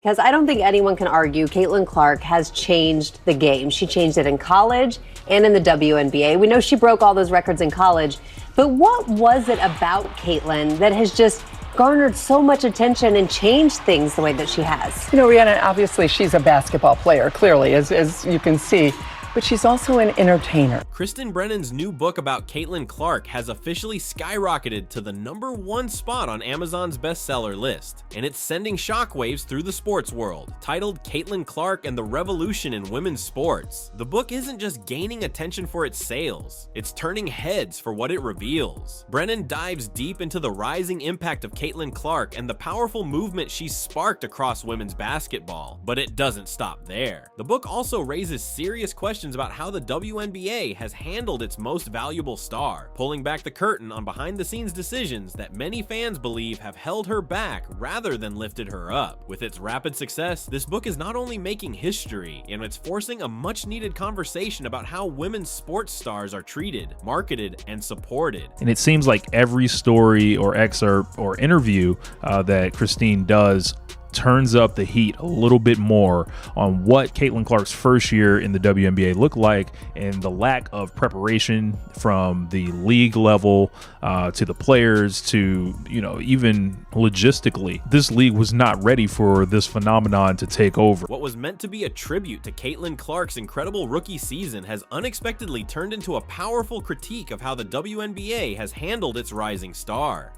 Because I don't think anyone can argue Caitlin Clark has changed the game. She changed it in college and in the WNBA. We know she broke all those records in college. But what was it about Caitlin that has just garnered so much attention and changed things the way that she has? You know, Rihanna, obviously she's a basketball player, clearly, as you can see. But she's also an entertainer. Kristen Brennan's new book about Caitlin Clark has officially skyrocketed to the #1 spot on Amazon's bestseller list, and it's sending shockwaves through the sports world. Titled Caitlin Clark and the Revolution in Women's Sports, the book isn't just gaining attention for its sales, it's turning heads for what it reveals. Brennan dives deep into the rising impact of Caitlin Clark and the powerful movement she's sparked across women's basketball, but it doesn't stop there. The book also raises serious questions about how the WNBA has handled its most valuable star, pulling back the curtain on behind-the-scenes decisions that many fans believe have held her back rather than lifted her up. With its rapid success, this book is not only making history, and it's forcing a much-needed conversation about how women's sports stars are treated, marketed, and supported. And it seems like every story or excerpt or interview that Christine does turns up the heat a little bit more on what Caitlin Clark's first year in the WNBA looked like and the lack of preparation from the league level to the players to, you know, even logistically. This league was not ready for this phenomenon to take over. What was meant to be a tribute to Caitlin Clark's incredible rookie season has unexpectedly turned into a powerful critique of how the WNBA has handled its rising star.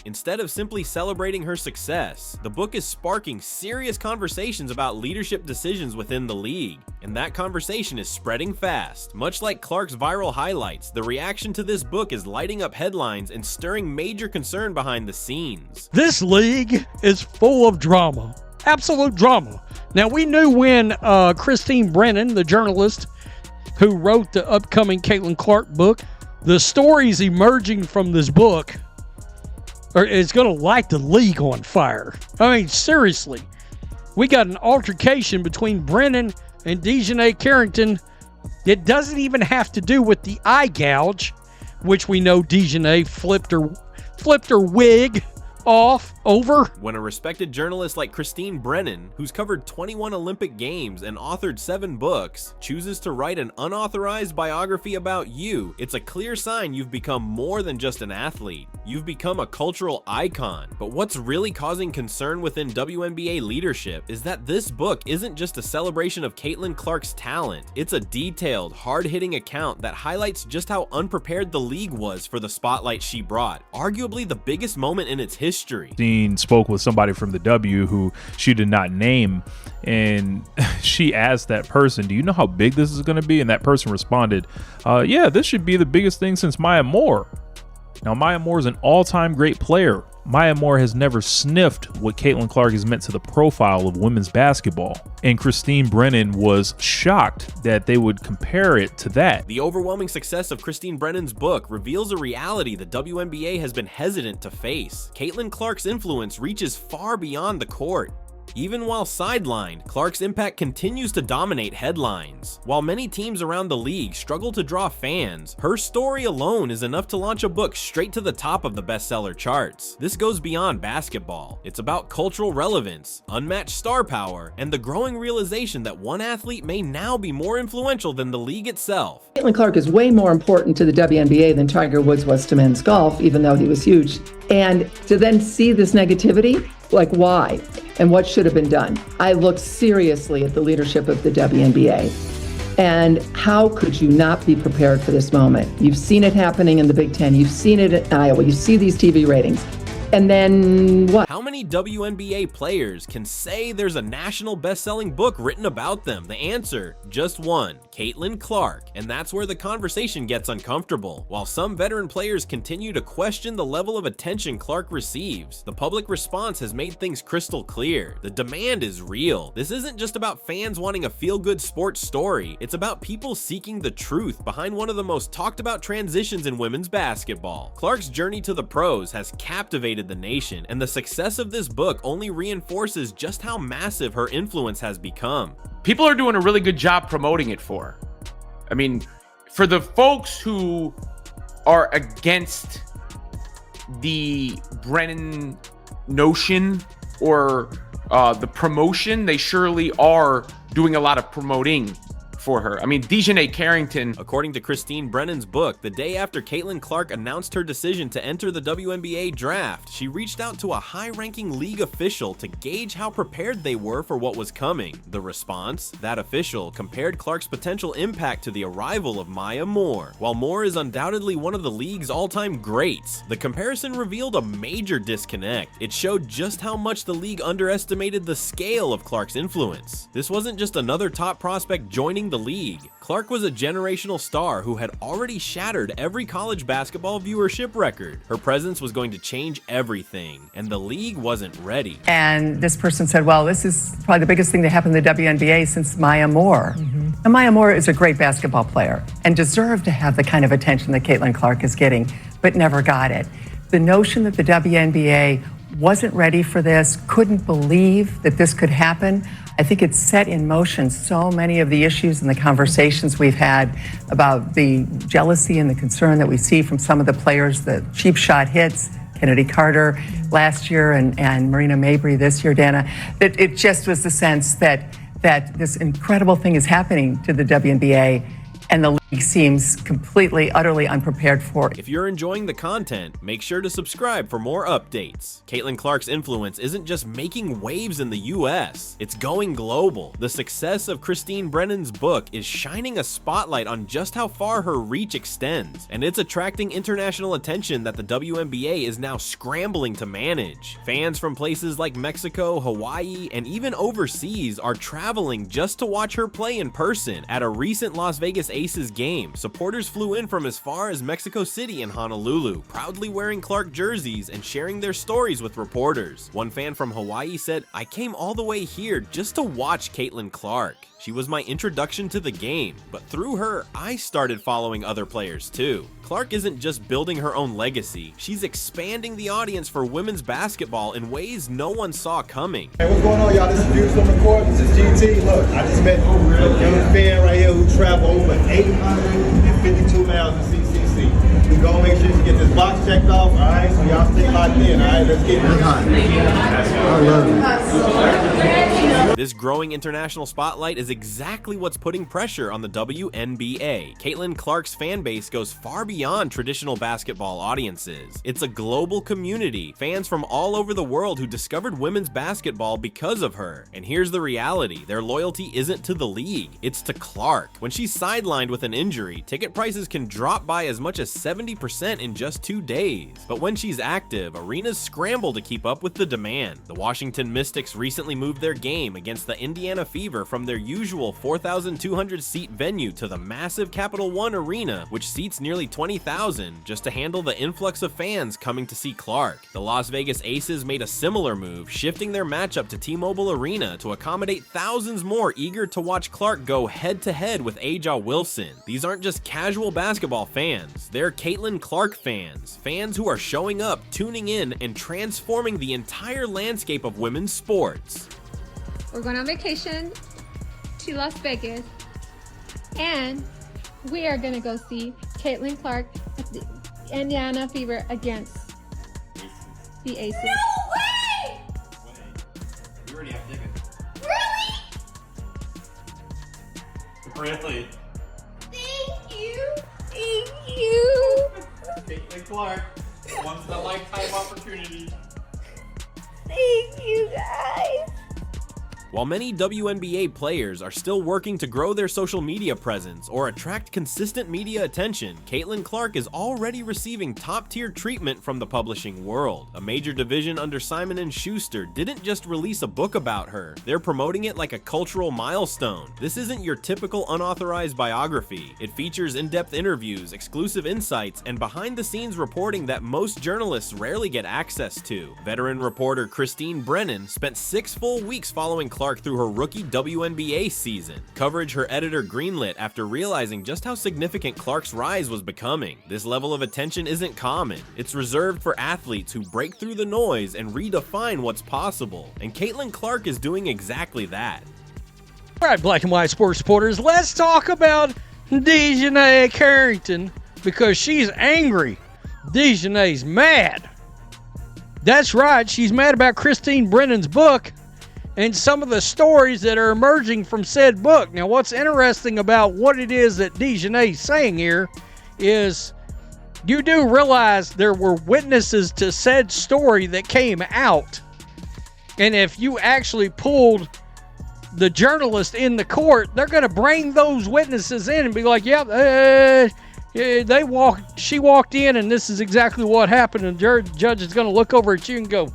Instead of simply celebrating her success, the book is sparking serious conversations about leadership decisions within the league, and that conversation is spreading fast. Much like Clark's viral highlights, the reaction to this book is lighting up headlines and stirring major concern behind the scenes. This league is full of drama, absolute drama. Now, we knew when Christine Brennan, the journalist who wrote the upcoming Caitlin Clark book, the stories emerging from this book is going to light the league on fire. I mean, seriously. We got an altercation between Brennan and Dejanay Carrington that doesn't even have to do with the eye gouge, which we know Dejanay flipped her wig off over. When a respected journalist like Christine Brennan, who's covered 21 Olympic Games and authored 7 books, chooses to write an unauthorized biography about you, it's a clear sign you've become more than just an athlete. You've become a cultural icon. But what's really causing concern within WNBA leadership is that this book isn't just a celebration of Caitlin Clark's talent. It's a detailed, hard-hitting account that highlights just how unprepared the league was for the spotlight she brought, arguably the biggest moment in its history. Dean spoke with somebody from the W who she did not name, and she asked that person, do you know how big this is going to be? And that person responded, yeah, this should be the biggest thing since Maya Moore. Now, Maya Moore is an all-time great player. Maya Moore has never sniffed what Caitlin Clark has meant to the profile of women's basketball. And Christine Brennan was shocked that they would compare it to that. The overwhelming success of Christine Brennan's book reveals a reality the WNBA has been hesitant to face. Caitlin Clark's influence reaches far beyond the court. Even while sidelined, Clark's impact continues to dominate headlines. While many teams around the league struggle to draw fans, her story alone is enough to launch a book straight to the top of the bestseller charts. This goes beyond basketball. It's about cultural relevance, unmatched star power, and the growing realization that one athlete may now be more influential than the league itself. Caitlin Clark is way more important to the WNBA than Tiger Woods was to men's golf, even though he was huge. And to then see this negativity, like why? And what should have been done? I look seriously at the leadership of the WNBA. And how could you not be prepared for this moment? You've seen it happening in the Big Ten. You've seen it at Iowa. You see these TV ratings. And then what? How many WNBA players can say there's a national best-selling book written about them? The answer, just one, Caitlin Clark. And that's where the conversation gets uncomfortable. While some veteran players continue to question the level of attention Clark receives, the public response has made things crystal clear. The demand is real. This isn't just about fans wanting a feel-good sports story. It's about people seeking the truth behind one of the most talked about transitions in women's basketball. Clark's journey to the pros has captivated the nation, and the success of this book only reinforces just how massive her influence has become. People are doing a really good job promoting it for her. I mean, for the folks who are against the Brennan notion or the promotion, they surely are doing a lot of promoting for her. I mean, Dejanay Carrington. According to Christine Brennan's book, the day after Caitlin Clark announced her decision to enter the WNBA draft, she reached out to a high-ranking league official to gauge how prepared they were for what was coming. The response? That official compared Clark's potential impact to the arrival of Maya Moore. While Moore is undoubtedly one of the league's all-time greats, the comparison revealed a major disconnect. It showed just how much the league underestimated the scale of Clark's influence. This wasn't just another top prospect joining the league. Clark was a generational star who had already shattered every college basketball viewership record. Her presence was going to change everything, and the league wasn't ready. And this person said, well, this is probably the biggest thing that happened in the WNBA since Maya Moore. And Maya Moore is a great basketball player and deserved to have the kind of attention that Caitlin Clark is getting, but never got it. The notion that the WNBA wasn't ready for this, couldn't believe that this could happen, I think it's set in motion so many of the issues and the conversations we've had about the jealousy and the concern that we see from some of the players, the cheap shot hits, Kennedy Carter last year and Marina Mabry this year, Dana, that it just was the sense that this incredible thing is happening to the WNBA and the league seems completely, utterly unprepared for it. If you're enjoying the content, make sure to subscribe for more updates. Caitlin Clark's influence isn't just making waves in the US, it's going global. The success of Christine Brennan's book is shining a spotlight on just how far her reach extends, and it's attracting international attention that the WNBA is now scrambling to manage. Fans from places like Mexico, Hawaii, and even overseas are traveling just to watch her play in person. At a recent Las Vegas Aces game, supporters flew in from as far as Mexico City and Honolulu, proudly wearing Clark jerseys and sharing their stories with reporters. One fan from Hawaii said, "I came all the way here just to watch Caitlin Clark. She was my introduction to the game, but through her, I started following other players too." Clark isn't just building her own legacy, she's expanding the audience for women's basketball in ways no one saw coming. Hey, what's going on, y'all? This is Views from the Court. This is GT. Look, I just met a young fan right here who traveled over 852 miles in CCC. We gonna make sure you get this box checked off, all right? So y'all stay locked in, all right? Let's get it. I love you. This growing international spotlight is exactly what's putting pressure on the WNBA. Caitlin Clark's fan base goes far beyond traditional basketball audiences. It's a global community, fans from all over the world who discovered women's basketball because of her. And here's the reality, their loyalty isn't to the league, it's to Clark. When she's sidelined with an injury, ticket prices can drop by as much as 70% in just 2 days. But when she's active, arenas scramble to keep up with the demand. The Washington Mystics recently moved their game against the Indiana Fever from their usual 4,200 seat venue to the massive Capital One Arena, which seats nearly 20,000, just to handle the influx of fans coming to see Clark. The Las Vegas Aces made a similar move, shifting their matchup to T-Mobile Arena to accommodate thousands more eager to watch Clark go head-to-head with Aja Wilson. These aren't just casual basketball fans, they're Caitlin Clark fans, fans who are showing up, tuning in, and transforming the entire landscape of women's sports. We're going on vacation to Las Vegas, and we are going to go see Caitlin Clark at the Indiana Fever against the Aces. No way! We already have tickets. Really? Really? Thank you. Thank you. Caitlin Clark, once in a lifetime opportunity. Thank you, guys. While many WNBA players are still working to grow their social media presence or attract consistent media attention, Caitlin Clark is already receiving top-tier treatment from the publishing world. A major division under Simon & Schuster didn't just release a book about her, they're promoting it like a cultural milestone. This isn't your typical unauthorized biography. It features in-depth interviews, exclusive insights, and behind-the-scenes reporting that most journalists rarely get access to. Veteran reporter Christine Brennan spent 6 full weeks following Clark through her rookie WNBA season. Coverage her editor greenlit after realizing just how significant Clark's rise was becoming. This level of attention isn't common. It's reserved for athletes who break through the noise and redefine what's possible. And Caitlin Clark is doing exactly that. All right, Black and White Sports supporters, let's talk about Dejanay Carrington because she's angry. Dejanay's mad. That's right, she's mad about Christine Brennan's book. and some of the stories that are emerging from said book. Now, what's interesting about what it is that Dejanay's saying here is you do realize there were witnesses to said story that came out. And if you actually pulled the journalist in the court, they're going to bring those witnesses in and be like, yeah, she walked in and this is exactly what happened. And the judge is going to look over at you and go,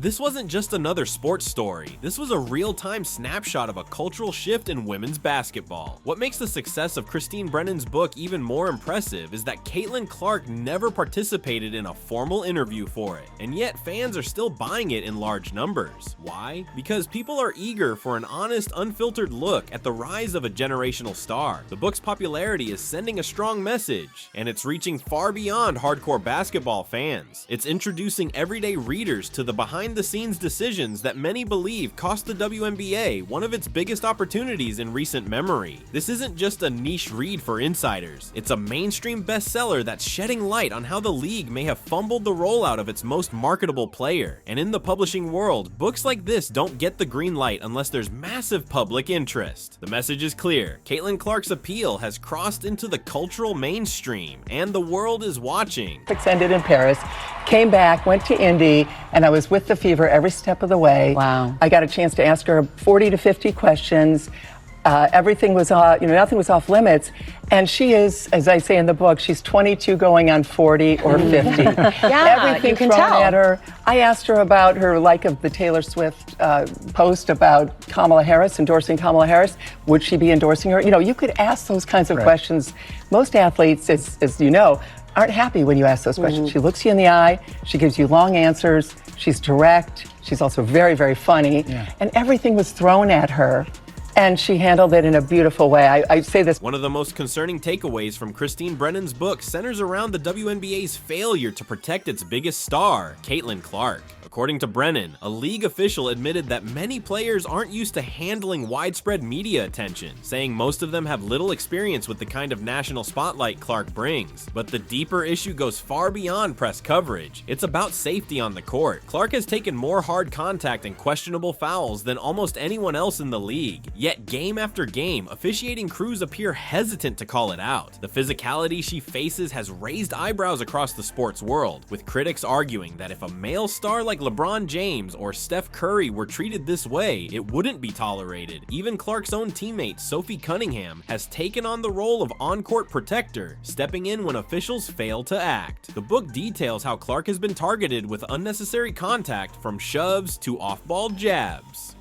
This wasn't just another sports story. This was a real-time snapshot of a cultural shift in women's basketball. What makes the success of Christine Brennan's book even more impressive is that Caitlin Clark never participated in a formal interview for it, and yet fans are still buying it in large numbers. Why? Because people are eager for an honest, unfiltered look at the rise of a generational star. The book's popularity is sending a strong message, and it's reaching far beyond hardcore basketball fans. It's introducing everyday readers to the behind-the-scenes decisions that many believe cost the WNBA one of its biggest opportunities in recent memory. This isn't just a niche read for insiders. It's a mainstream bestseller that's shedding light on how the league may have fumbled the rollout of its most marketable player. And in the publishing world, books like this don't get the green light unless there's massive public interest. The message is clear. Caitlin Clark's appeal has crossed into the cultural mainstream, and the world is watching. Ended in Paris, came back, went to Indy, and I was with the Fever every step of the way. Wow. I got a chance to ask her 40 to 50 questions. Everything was, nothing was off limits. And she is, as I say in the book, she's 22 going on 40 or 50. Everything you can thrown tell. at her. I asked her about her like of the Taylor Swift post about Kamala Harris, endorsing Kamala Harris. Would she be endorsing her? You know, you could ask those kinds of questions. Most athletes, as you know, aren't happy when you ask those questions. She looks you in the eye, she gives you long answers, she's direct, she's also very, very funny, and everything was thrown at her, and she handled it in a beautiful way. I say this. One of the most concerning takeaways from Christine Brennan's book centers around the WNBA's failure to protect its biggest star, Caitlin Clark. According to Brennan, a league official admitted that many players aren't used to handling widespread media attention, saying most of them have little experience with the kind of national spotlight Clark brings. But the deeper issue goes far beyond press coverage. It's about safety on the court. Clark has taken more hard contact and questionable fouls than almost anyone else in the league. Yet game after game, officiating crews appear hesitant to call it out. The physicality she faces has raised eyebrows across the sports world, with critics arguing that if a male star like LeBron James or Steph Curry were treated this way, it wouldn't be tolerated. Even Clark's own teammate, Sophie Cunningham, has taken on the role of on-court protector, stepping in when officials fail to act. The book details how Clark has been targeted with unnecessary contact, from shoves to off-ball jabs.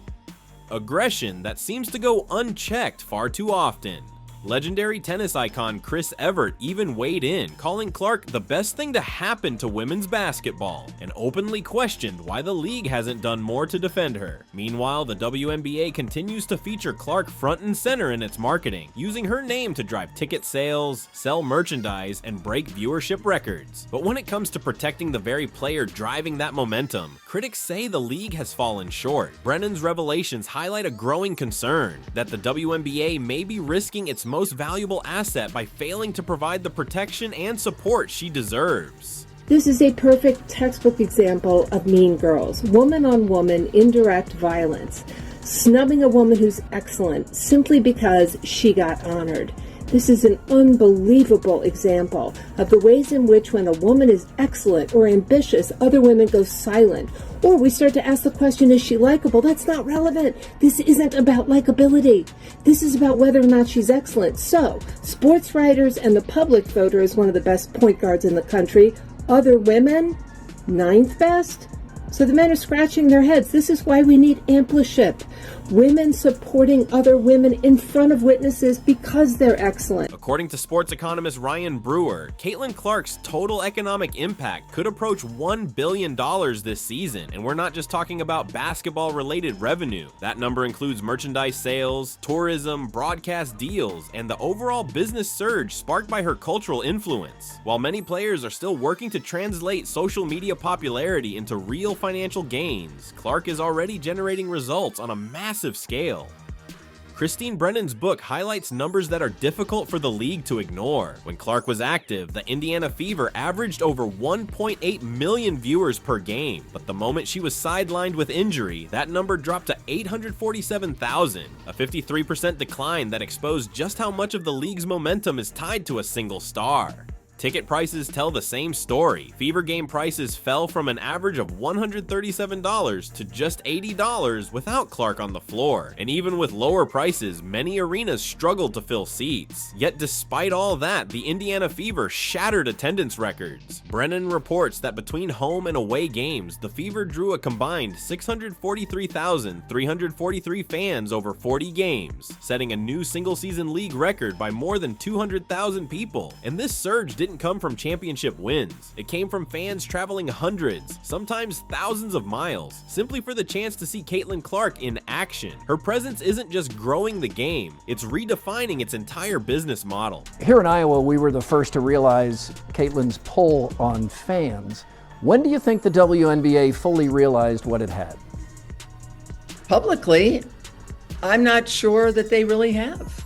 Aggression that seems to go unchecked far too often. Legendary tennis icon Chris Evert even weighed in, calling Clark the best thing to happen to women's basketball, and openly questioned why the league hasn't done more to defend her. Meanwhile, the WNBA continues to feature Clark front and center in its marketing, using her name to drive ticket sales, sell merchandise, and break viewership records. But when it comes to protecting the very player driving that momentum, critics say the league has fallen short. Brennan's revelations highlight a growing concern that the WNBA may be risking its most valuable asset by failing to provide the protection and support she deserves. This is a perfect textbook example of Mean Girls. Woman-on-woman indirect violence. Snubbing a woman who's excellent simply because she got honored. This is an unbelievable example of the ways in which when a woman is excellent or ambitious, other women go silent. Or we start to ask the question, is she likable? That's not relevant. This isn't about likability. This is about whether or not she's excellent. So, sports writers and the public vote her as one of the best point guards in the country. Other women, 9th best. So the men are scratching their heads. This is why we need ampleship. Women supporting other women in front of witnesses because they're excellent. According to sports economist Ryan Brewer, Caitlin Clark's total economic impact could approach $1 billion this season, and we're not just talking about basketball-related revenue. That number includes merchandise sales, tourism, broadcast deals, and the overall business surge sparked by her cultural influence. While many players are still working to translate social media popularity into real financial gains, Clark is already generating results on a massive scale. Christine Brennan's book highlights numbers that are difficult for the league to ignore. When Clark was active, the Indiana Fever averaged over 1.8 million viewers per game, but the moment she was sidelined with injury, that number dropped to 847,000, a 53% decline that exposed just how much of the league's momentum is tied to a single star. Ticket prices tell the same story. Fever game prices fell from an average of $137 to just $80 without Clark on the floor. And even with lower prices, many arenas struggled to fill seats. Yet despite all that, the Indiana Fever shattered attendance records. Brennan reports that between home and away games, the Fever drew a combined 643,343 fans over 40 games, setting a new single-season league record by more than 200,000 people. And this surge didn't come from championship wins. It came from fans traveling hundreds, sometimes thousands of miles, simply for the chance to see Caitlin Clark in action. Her presence isn't just growing the game, it's redefining its entire business model. Here in Iowa, we were the first to realize Caitlin's pull on fans. When do you think the WNBA fully realized what it had? Publicly, I'm not sure that they really have.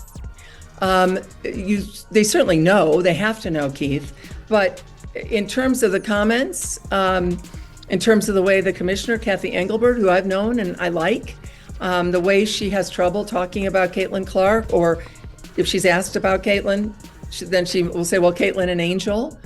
They certainly know, they have to know, Keith, but in terms of the comments, in terms of the way the commissioner, Kathy Engelbert, who I've known and I like, the way she has trouble talking about Caitlin Clark, or if she's asked about Caitlin, then she will say, well, Caitlin and Angel.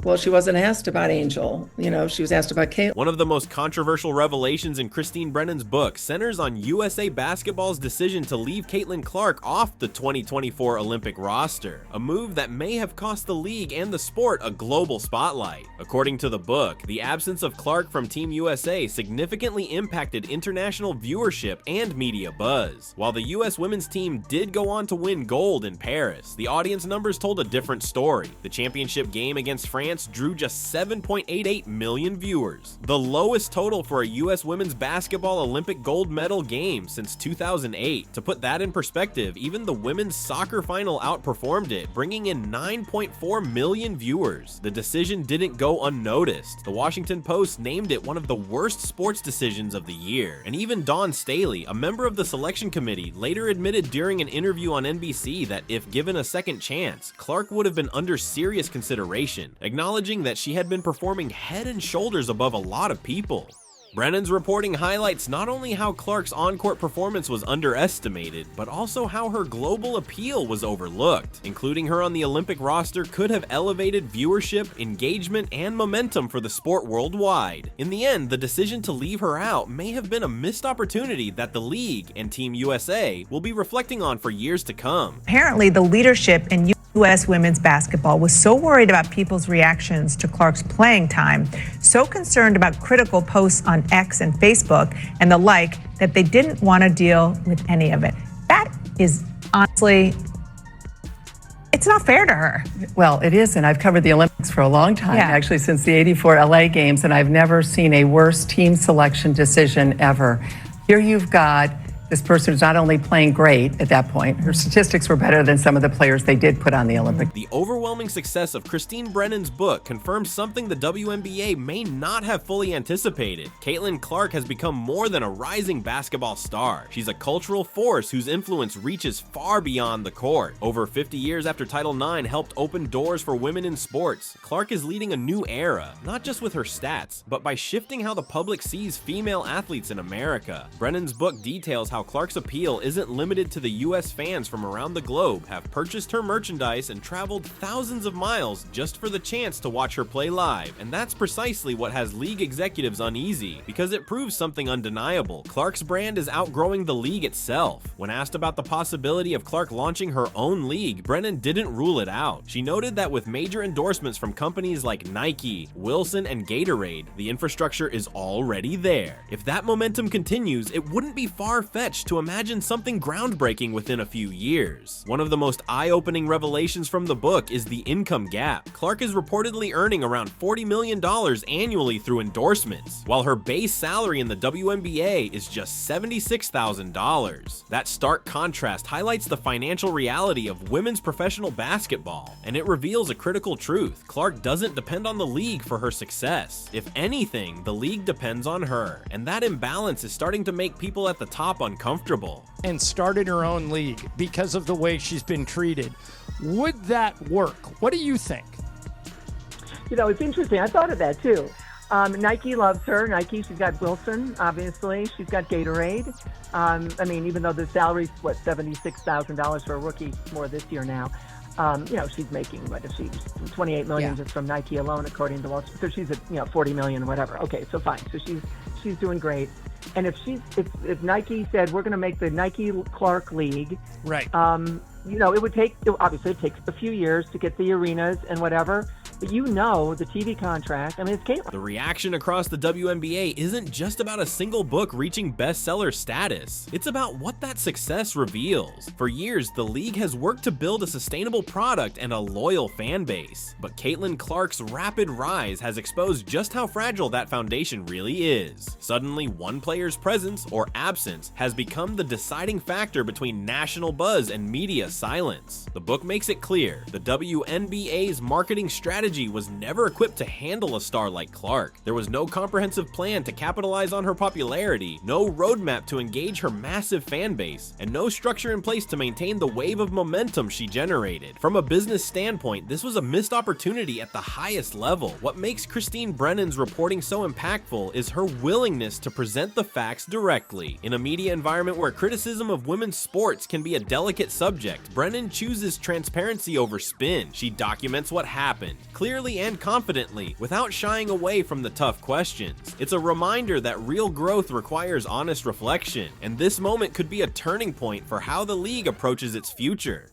Well, she wasn't asked about Angel, she was asked about Caitlin. One of the most controversial revelations in Christine Brennan's book centers on USA Basketball's decision to leave Caitlin Clark off the 2024 Olympic roster, a move that may have cost the league and the sport a global spotlight. According to the book, the absence of Clark from Team USA significantly impacted international viewership and media buzz. While the US women's team did go on to win gold in Paris, the audience numbers told a different story. The championship game against France drew just 7.88 million viewers, the lowest total for a U.S. women's basketball Olympic gold medal game since 2008. To put that in perspective, even the women's soccer final outperformed it, bringing in 9.4 million viewers. The decision didn't go unnoticed. The Washington Post named it one of the worst sports decisions of the year, and even Dawn Staley, a member of the selection committee, later admitted during an interview on NBC that if given a second chance, Clark would have been under serious consideration, acknowledging that she had been performing head and shoulders above a lot of people. Brennan's reporting highlights not only how Clark's on-court performance was underestimated, but also how her global appeal was overlooked. Including her on the Olympic roster could have elevated viewership, engagement, and momentum for the sport worldwide. In the end, the decision to leave her out may have been a missed opportunity that the league and Team USA will be reflecting on for years to come. Apparently, the leadership in U.S. women's basketball was so worried about people's reactions to Clark's playing time, so concerned about critical posts on X and Facebook and the like, that they didn't want to deal with any of it. That is honestly, it's not fair to her. Well, it is, and I've covered the Olympics for a long time, actually since the '84 LA Games, and I've never seen a worse team selection decision ever. Here you've got this person who's not only playing great at that point, her statistics were better than some of the players they did put on the Olympic. The overwhelming success of Christine Brennan's book confirms something the WNBA may not have fully anticipated. Caitlin Clark has become more than a rising basketball star. She's a cultural force whose influence reaches far beyond the court. Over 50 years after Title IX helped open doors for women in sports, Clark is leading a new era, not just with her stats, but by shifting how the public sees female athletes in America. Brennan's book details how Clark's appeal isn't limited to the US. Fans from around the globe have purchased her merchandise and traveled thousands of miles just for the chance to watch her play live, and that's precisely what has league executives uneasy, because it proves something undeniable. Clark's brand is outgrowing the league itself. When asked about the possibility of Clark launching her own league, Brennan didn't rule it out. She noted that with major endorsements from companies like Nike, Wilson, and Gatorade, the infrastructure is already there. If that momentum continues, it wouldn't be far-fetched to imagine something groundbreaking within a few years. One of the most eye-opening revelations from the book is the income gap. Clark is reportedly earning around $40 million annually through endorsements, while her base salary in the WNBA is just $76,000. That stark contrast highlights the financial reality of women's professional basketball, and it reveals a critical truth. Clark doesn't depend on the league for her success. If anything, the league depends on her, and that imbalance is starting to make people at the top uncomfortable. And started her own league because of the way she's been treated. Would that work? What do you think? You know, it's interesting. I thought of that too. Nike loves her. Nike, she's got Wilson, obviously. She's got Gatorade. I mean, even though the salary's, what, $76,000 for a rookie, more this year now. You know, she's making, what is she, $28 million just from Nike alone, according to Wall Street. So she's at, you know, $40 million, whatever. Okay, so fine. So she's doing great. And if Nike said, we're going to make the Nike Clark League, right? You know, obviously it takes a few years to get the arenas and whatever. But you know the TV contract, I mean, it's Caitlin. The reaction across the WNBA isn't just about a single book reaching bestseller status. It's about what that success reveals. For years, the league has worked to build a sustainable product and a loyal fan base. But Caitlin Clark's rapid rise has exposed just how fragile that foundation really is. Suddenly, one player's presence or absence has become the deciding factor between national buzz and media silence. The book makes it clear the WNBA's marketing strategy was never equipped to handle a star like Clark. There was no comprehensive plan to capitalize on her popularity, no roadmap to engage her massive fan base, and no structure in place to maintain the wave of momentum she generated. From a business standpoint, this was a missed opportunity at the highest level. What makes Christine Brennan's reporting so impactful is her willingness to present the facts directly. In a media environment where criticism of women's sports can be a delicate subject, Brennan chooses transparency over spin. She documents what happened, clearly and confidently, without shying away from the tough questions. It's a reminder that real growth requires honest reflection, and this moment could be a turning point for how the league approaches its future.